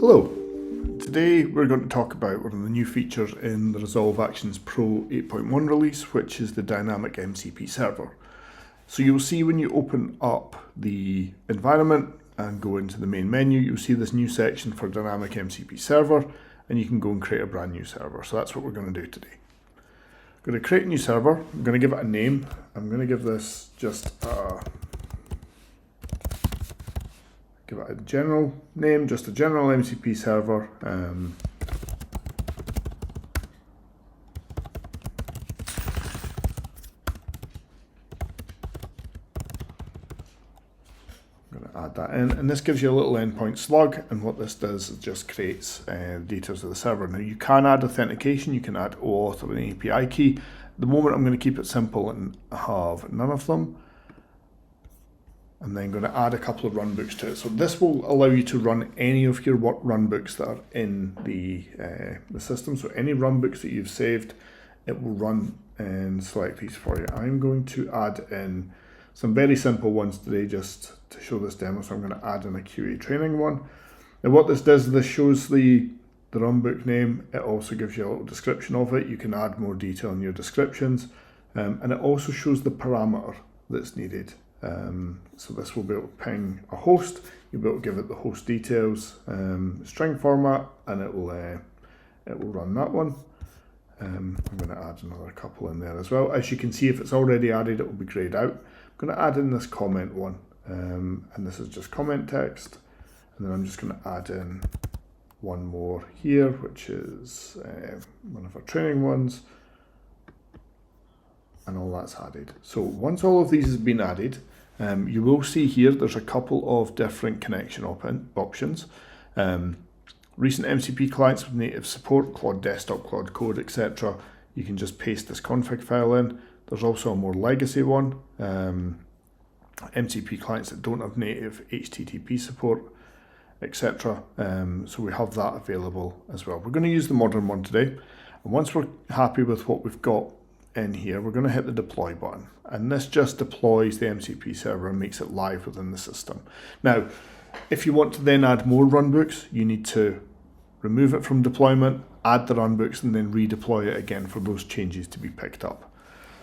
Hello, today we're going to talk about one of the new features in the Resolve Actions Pro 8.1 release, which is the Dynamic MCP Server. So you'll see when you open up the environment and go into the main menu, you'll see this new section for Dynamic MCP Server, and you can go and create a brand new server. So that's what we're going to do today. I'm going to create a new server. I'm going to give it a name. I'm going to give this just give it a general name, just a general MCP server. I'm going to add that in, and this gives you a little endpoint slug, and what this does is just creates details of the server. Now you can add authentication, you can add OAuth or an API key. At the moment I'm going to keep it simple and have none of them. I'm then going to add a couple of runbooks to it. So this will allow you to run any of your runbooks that are in the system. So any runbooks that you've saved, it will run and select these for you. I'm going to add in some very simple ones today just to show this demo. So I'm going to add in a QA training one. And what this does, this shows the runbook name. It also gives you a little description of it. You can add more detail in your descriptions. And it also shows the parameter that's needed. So this will be able to ping a host. You'll be able to give it the host details, string format, and it will run that one. I'm going to add another couple in there as well. As you can see, if it's already added, it will be grayed out. I'm going to add in this comment one, and this is just comment text, and then I'm just going to add in one more here, which is one of our training ones. And all that's added. So once all of these has been added, you will see here there's a couple of different connection options. Recent MCP clients with native support, Claude Desktop, Claude Code, etc. You can just paste this config file in. There's also a more legacy one, MCP clients that don't have native HTTP support, etc. So we have that available as well. We're going to use the modern one today. And once we're happy with what we've got in here, we're going to hit the deploy button, and this just deploys the MCP server and makes it live within the system. Now, if you want to then add more runbooks, you need to remove it from deployment, add the runbooks, and then redeploy it again for those changes to be picked up.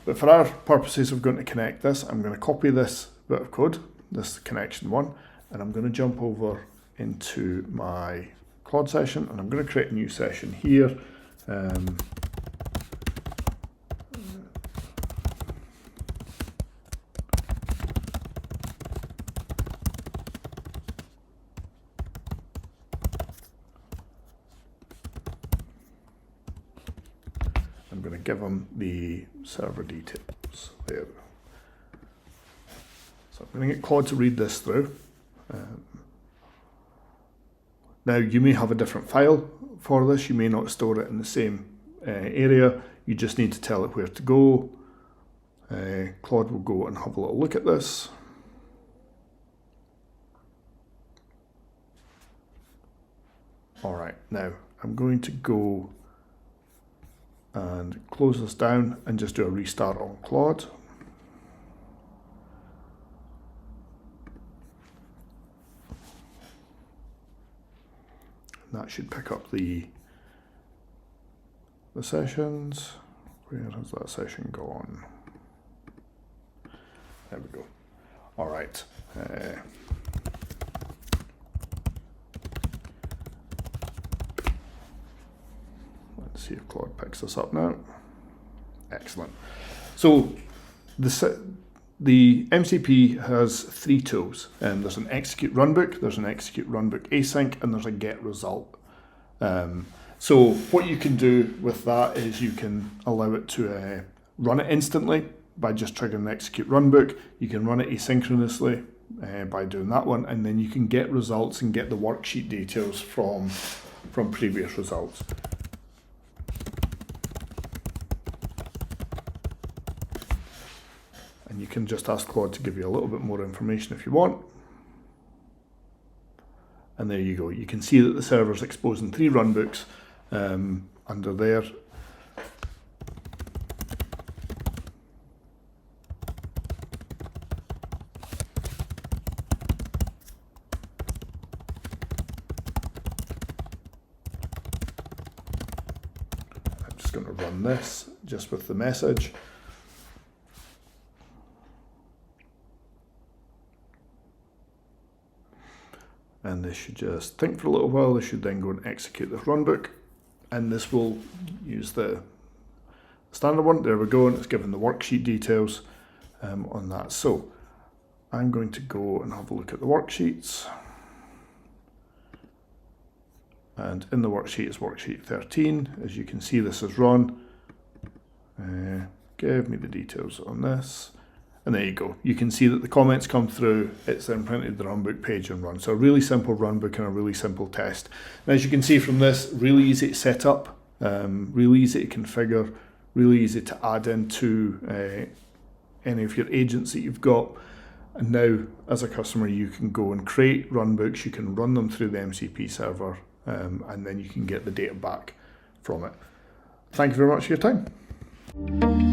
But for our purposes of going to connect this, I'm going to copy this bit of code, this connection one, and I'm going to jump over into my Claude session, and I'm going to create a new session here. I'm going to give them the server details there. So I'm going to get Claude to read this through. Now you may have a different file for this. You may not store it in the same area. You just need to tell it where to go. Claude will go and have a little look at this. All right, now I'm going to go and close this down and just do a restart on Claude. And that should pick up the sessions. Where has that session gone? There we go. All right. See if Claude picks this up now. Excellent. So the MCP has three tools. There's an execute runbook, there's an execute runbook async, and there's a get result. So what you can do with that is you can allow it to run it instantly by just triggering the execute runbook. You can run it asynchronously by doing that one, and then you can get results and get the worksheet details from previous results. And you can just ask Claude to give you a little bit more information if you want. And there you go. You can see that the server's exposing 3 runbooks under there. going to run this just with the message. And this should just think for a little while. This should then go and execute this runbook. And this will use the standard one. There we go, and it's given the worksheet details on that. So I'm going to go and have a look at the worksheets. And in the worksheet is worksheet 13. As you can see, this is run. Give me the details on this. And there you go. You can see that the comments come through. It's then printed the runbook page and run. So a really simple runbook and a really simple test. And as you can see from this, really easy to set up, really easy to configure, really easy to add into any of your agents that you've got. And now, as a customer, you can go and create runbooks. You can run them through the MCP server, and then you can get the data back from it. Thank you very much for your time.